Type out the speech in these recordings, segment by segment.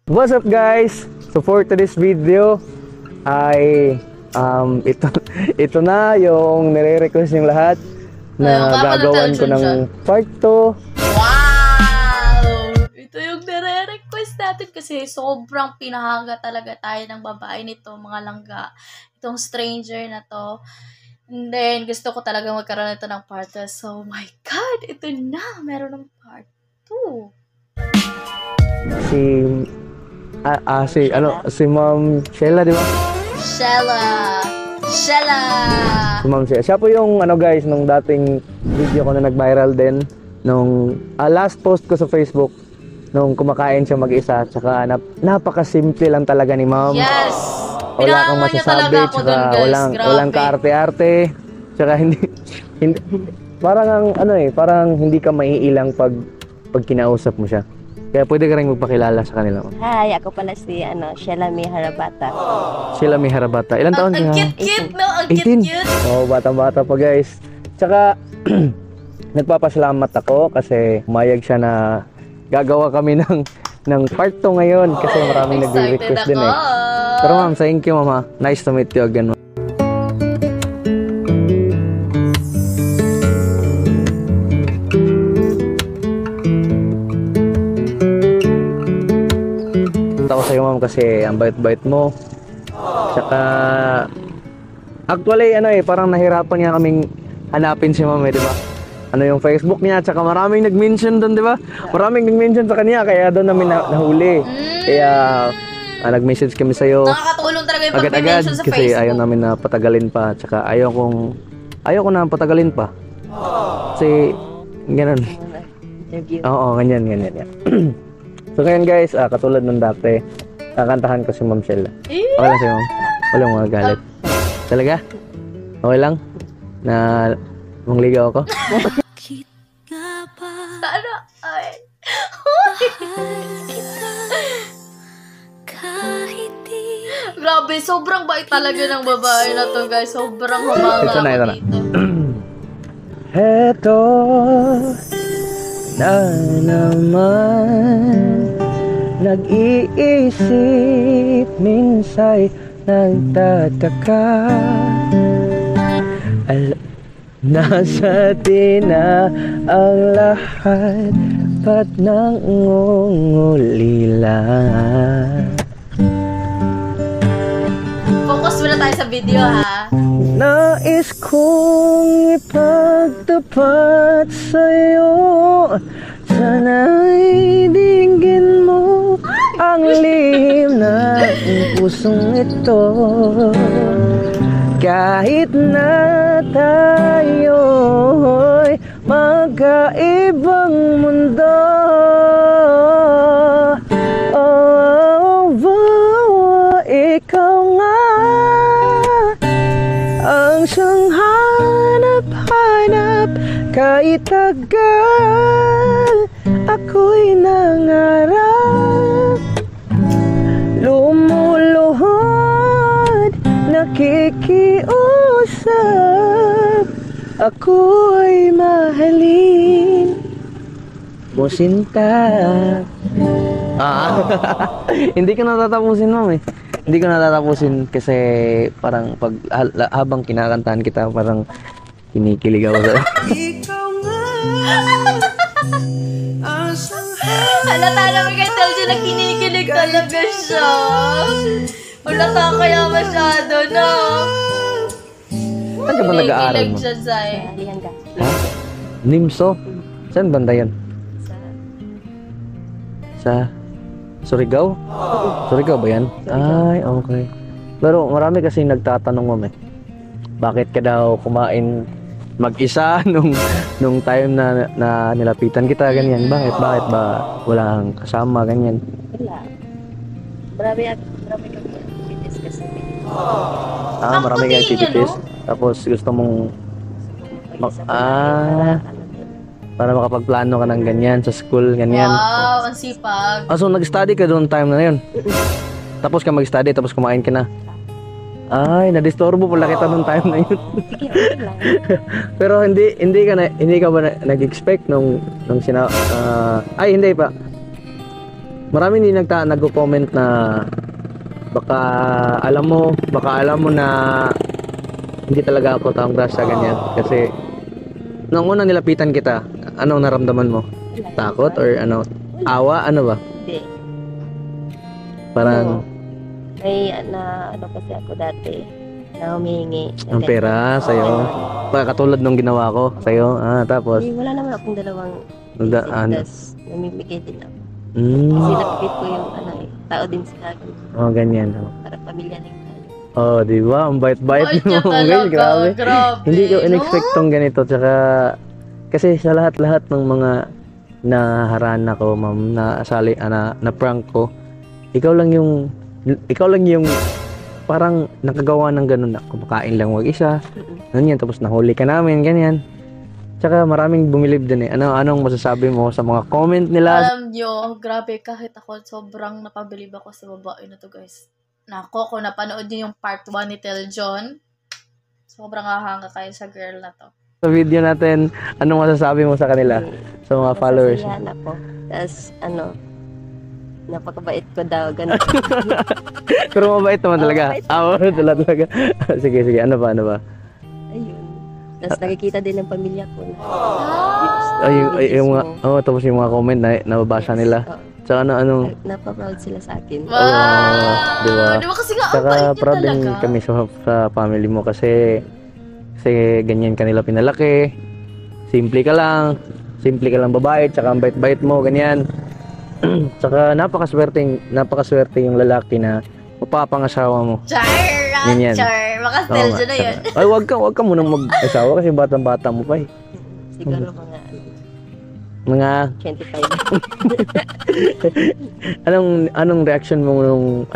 What's up guys? So for today's video ay ito na yung nire-request yung lahat na gagawin ko ng part 2. Wow! Ito yung nire-request natin kasi sobrang pinahanga talaga tayo ng babae nito, mga langga. Itong stranger na to. And then, gusto ko talaga magkaroon ito ng part 2. So, my God! Ito na! Meron ng part 2. Si Ma'am Sheila, di ba? Sheila! Si Ma'am Sheila. Siya po yung guys, nung dating video ko na nag-viral din nung last post ko sa Facebook nung kumakain siya mag-isa, tsaka napakasimple lang talaga ni Ma'am. Yes! Wala kang masasabi, tsaka walang kaarte-arte, tsaka hindi parang parang hindi ka maiilang pag kinausap mo siya. Kaya pwede ka rin magpakilala sa kanila. Hi, ako pala si Sheila May Harabata. Sheila May Harabata. Ilan taon ka? Ang cute-cute, no? Ang 18. cute-cute. Oo, bata-bata pa guys. Tsaka, nagpapasalamat ako kasi umayag siya na gagawa kami ng part 2 ngayon kasi maraming nagre-request din eh. Pero ma'am, thank you mama. Nice to meet you again. Ako sa'yo ma'am kasi ang bait-bait mo. Tsaka actually parang nahirapan niya kaming hanapin si ma'am di ba? Yung Facebook niya, tsaka maraming nag-mention doon, di ba? Maraming nag-mention sa kanya kaya doon namin nahuli. Kaya nag-message kami sa'yo. Nakakatulong talaga yung agad-agad pag-mention sa kasi Facebook. ayaw namin na patagalin pa, tsaka ayaw ko na patagalin pa. Kasi ganun. Oo, ganyan. So ngayon guys, katulad ng dati, kakantahan ko si Ma'am Sheila. Okay lang si Ma'am? Walang mga galit. Talaga? Okay lang? Na mangligaw ako? Sana ay... Grabe, sobrang bait talaga ng babae na to guys. Sobrang humanga Ito na. dito. Heto na naman, nag-iisip, minsay nagtataka. Nasa atin na ang lahat, ba't nang ngungulila? Focus muna tayo sa video ha. Nais kong ipagtapat sa'yo, sana'y dinggin mo ang lihim ng pusong ito. Kahit na tayo'y magkaibang mundo, ikaw nga ang siyang hanap-hanap. Kahit tagal ako'y nangarap, lumuluhod, nakikiusap, ako'y mahalin mo sinta. Hindi ko natatapusin ma'am eh. Hindi ko natatapusin kasi parang habang kinakantahan kita parang kinikilig ako sa... Halata naman kay Telja na kinikilig talaga siya. Halata kaya masyado, no? Saan ka ba nag-aaral mo? Kinikilig siya, Zay. Ha? Nimso? Saan banda yan? Sa Surigao? Surigao ba yan? Ay, okay. Pero marami kasi nagtatanong ma'am eh. Bakit ka daw kumain mag-isa nung time na nilapitan kita, ganyan? Bakit ba walang kasama, ganyan? Wala. Marami kami activities kasi. Marami kang activities. Tapos gusto mong para makapagplano ka ng ganyan sa school, ganyan. Wow, ang sipag. So nag-study ka doon time na yun? Tapos ka mag-study, tapos kumain ka na? Ay, nadisturbo pala kita noong time na yun. Sige, okay lang. Pero hindi ka ba nag-expect nung ay hindi pa. Marami din nagko-comment na baka alam mo na hindi talaga ako taong grasa ganyan. Kasi nung unang nilapitan kita, anong naramdaman mo? Takot or ano? Awa? Ano ba? Hindi. Parang May ano kasi ako dati na humihingi. ang pera sa'yo. Katulad nung ginawa ko sa'yo. Tapos Hindi, wala naman akong dalawang Ano? tas namimigay din ako. Kasi mm, napipit ko yung tao din sila ganyan. para pamilya din tayo. Oh, di ba? Ang bait-bait Bait niya mo. talaga. Guys, grabe. Grabe. Hindi ko no? in-expect tong ganito. Tsaka, kasi sa lahat-lahat ng mga naharana ko, ma'am, na prank ko, ikaw lang yung parang nakagawa ng ganun na kumakain lang wag isa. Ganyan, tapos nahuli ka namin, ganyan. Tsaka maraming bumilib din eh. Anong masasabi mo sa mga comment nila? Alam nyo, grabe, kahit ako, sobrang napabilib ako sa babae na to, guys. Nako, kung napanood nyo yung part 1 ni Tel John, sobrang hahanga kayo sa girl na to. Sa video natin, anong masasabi mo sa kanila? Sa mga followers? Nasasiyahan ako. Tapos napakabait ko daw. Ganun. Pero mabait naman talaga. mabait. Oo, talaga. Sige. Ano ba? Ayun. Tapos nakikita din ng pamilya ko. Yung mga, tapos yung mga comment na nababasa nila. Oo. Tsaka anong, Napaproud sila sa akin. Wow! di ba? Di ba kasi nga, ang Tsaka bait niya proud din talaga. kami sa family mo kasi ganyan kanila pinalaki. Simple ka lang babae, tsaka ang bait-bait mo, ganyan. Tsaka napakaswerte yung lalaki na mapapangasawa mo. Char! Ganyan. Char! Baka Oo Tel nga, John na yun. tsaka- Ay, wag ka munang mag-asawa kasi batang-bata mo pa eh. Siguro Mga 25. anong reaction mo nung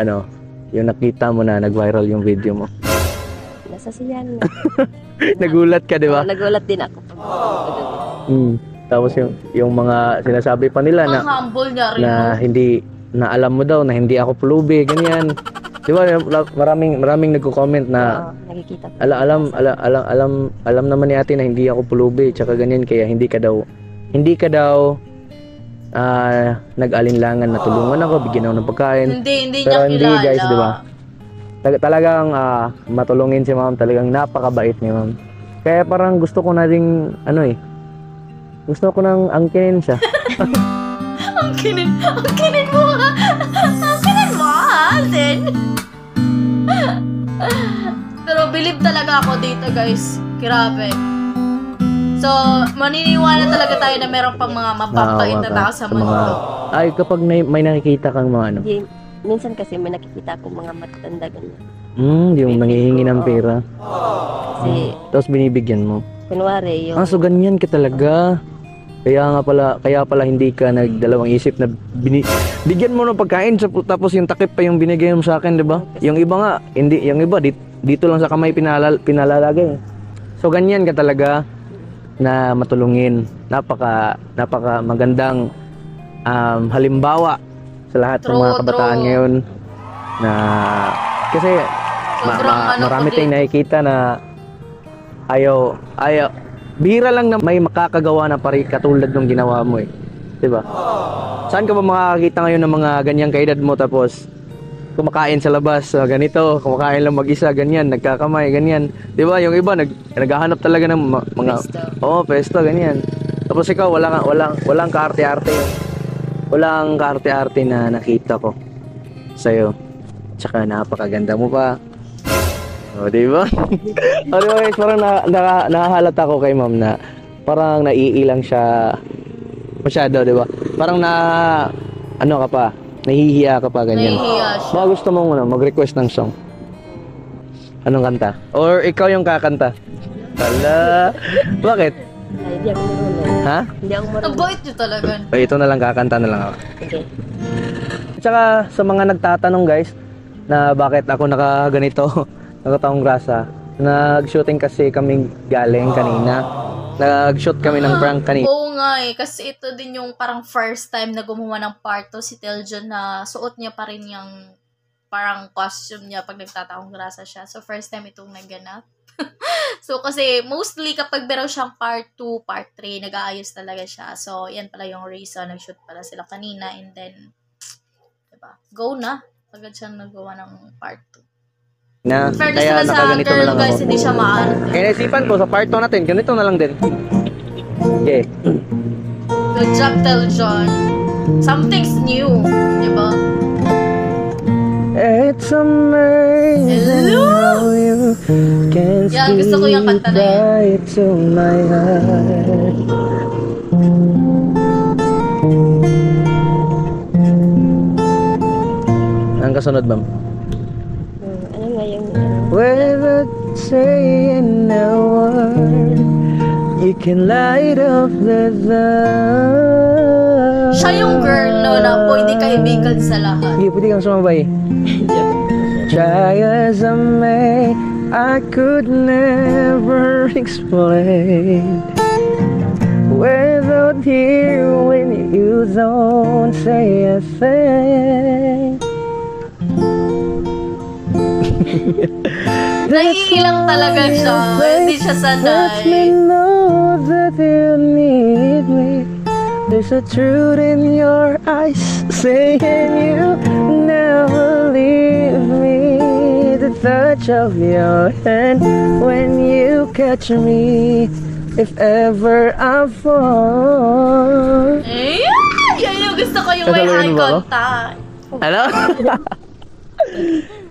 yung nakita mo na nag-viral yung video mo? Nasasiyahan na. Nagulat ka, di ba? Nagulat din ako. Tapos yung mga sinasabi pa nila Ang humble niya rin, na no? hindi na alam mo daw na hindi ako pulubi, ganyan. Di ba? Maraming nagko-comment na Nakikita ko. alam naman ni ate na hindi ako pulubi, tsaka ganyan kaya hindi ka daw nag-alinlangan na tulungan ako, bigyan ako ng pagkain. Hindi Pero niya hindi, kilala. guys, di ba? Talagang matulungin si ma'am, talagang napakabait ni ma'am. Kaya parang gusto ko na ring gusto ko nang angkinin siya. Ang kinin mo ha? Ang kinin mo ha, Zen? Pero believe talaga ako dito, guys. Grabe. So, maniniwala talaga tayo na meron pang mga mababait na tao sa mundo. Ay, kapag may nakikita kang mga Minsan kasi may nakikita akong mga matatanda ganyan. yung nangihingi ng pera, Kasi, tapos binibigyan mo. kunwari, yung So ganyan ka talaga. Kaya pala hindi ka nagdalawang isip na bigyan mo ng pagkain tapos yung takip pa yung binigay mo sa akin, 'di ba? Yung iba nga, hindi, yung iba dito lang sa kamay pinalalagay. So ganyan ka talaga na matulungin. Napaka magandang halimbawa sa lahat ng mga kabataan ngayon na kasi marami tayong nakikita na ayaw bihira lang na may makakagawa na katulad ng ginawa mo eh. 'Di ba? Saan ka ba makakakita ngayon ng mga ganyang kaedad mo tapos kumakain sa labas, ganito, kumakain lang mag-isa, ganyan, nagkakamay, ganyan. 'Di ba? Yung iba naghahanap talaga ng mga pesto, ganyan. Tapos ikaw walang kaarte-arte. Walang kaarte-arte na nakita ko sa'yo. Tsaka napakaganda mo pa. Di ba? Otherwise, parang nakahalata ko kay ma'am na parang naiilang siya masyado, di ba? Parang nahihiya ka pa, ganyan. Nahihiya siya. Baka gusto mong mag-request ng song. Anong kanta? Or ikaw yung kakanta? Hala! Bakit? ay, hindi ako marunong. Ha? Hindi ako Ang marunong. bait niyo talaga. Ito na lang, kakanta na lang ako. Okay. Tsaka sa mga nagtatanong guys na bakit ako nakaganito, nakataong grasa, nag-shooting kasi kami galing kanina. Nag-shoot kami ng prank kanina. Oo nga eh, kasi ito din yung parang first time na gumawa ng part 2 si Tel John na suot niya pa rin yung parang costume niya pag nagtataong grasa siya. So first time itong naganap. So kasi mostly kapag meron siyang part 2, part 3, nag-aayos talaga siya. So yan pala yung reason, nag-shoot pala sila kanina and then diba? Go na. Agad siyang nagawa ng part 2. Na, Fairness kaya naman sa nakaganito na girl, lang guys, ako. hindi siya maano. Kaya naisipan ko, sa part 2 natin, ganito na lang din. Okay. Good job, Teljon. Something's new, diba? It's amazing how you can Yan, gusto ko yung kanta na yan. right to my heart. Ang kasunod, ma'am? Ano nga yung Without saying a word, you can light up the dark. Siya yung girl, no, na pwede kaibigan sa lahat. Hindi, pwede kang sumabay. Try as I may, I could never explain. Without hearing you don't say a thing. Naiilang talaga siya. Hindi siya Let me sanay. know that you need me. There's a truth in your eyes saying you never leave me. The touch of your hand when you catch me. If ever I fall. Eh, yan yung gusto ko yung may Sasaluhin eye mo ba ako? contact. Hello?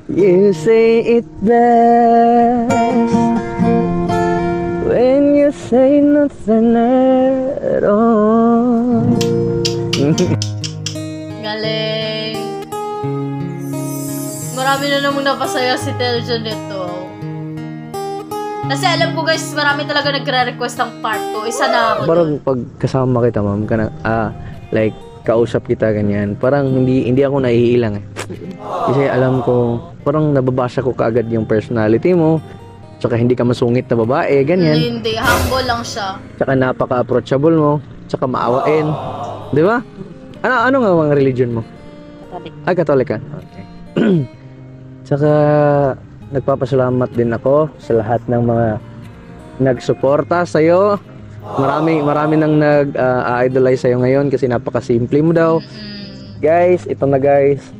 You say it best when you say nothing at all. Galing. Marami na namang napasaya si Teljon nito. Kasi alam ko guys, marami talaga nagre-request ng part 2. Isa na ako doon. Parang pag kasama kita, ma'am, like kausap kita ganyan, parang hindi ako naiilang eh. Kasi alam ko, parang nababasa ko kaagad yung personality mo, tsaka hindi ka masungit na babae, ganyan. Hindi, humble lang siya. Tsaka napaka-approachable mo, tsaka maawain. Di ba? Ano nga mga religion mo? Katolik. Ay, Katolik ka? Okay. Tsaka, nagpapasalamat din ako sa lahat ng mga nagsuporta sa'yo. Marami nang nag-idolize sa'yo ngayon kasi napakasimple mo daw. Guys, ito na guys.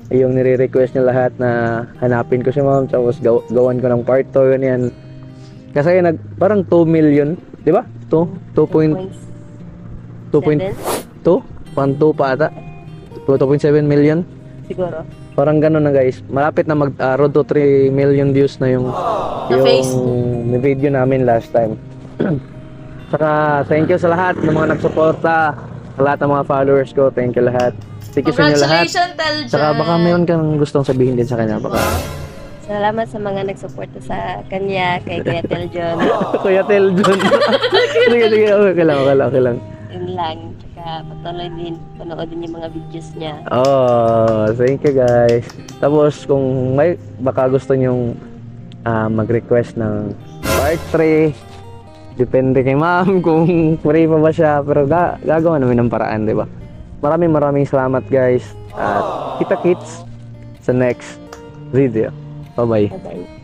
Yung nire-request niya lahat na hanapin ko si ma'am tapos gawan ko ng part 2 yan. Kasi parang 2 million, di ba? 2.2 Pang 2 pa ata. 2.7 million. Siguro. Parang gano'n na guys. Malapit na road to 3 million views na yung face. video namin last time. Saka thank you sa lahat ng mga nagsuporta, sa lahat ng mga followers ko. Thank you lahat. Thank you sa inyo lahat. Congratulations, Teljon. Saka baka mayroon kang gustong sabihin din sa kanya. Baka. Salamat sa mga nagsuporta sa kanya, kay Kuya Teljon. Kuya Teljon. Sige, okay lang. Yun lang. Tsaka patuloy din, panoodin yung mga videos niya. Oh, thank you guys. Tapos kung may baka gusto nyong mag-request ng part 3, depende kay ma'am kung free pa ba siya, pero gagawa namin ng paraan, di ba? Maraming salamat guys at kita-kits sa next video. Bye-bye. Bye-bye.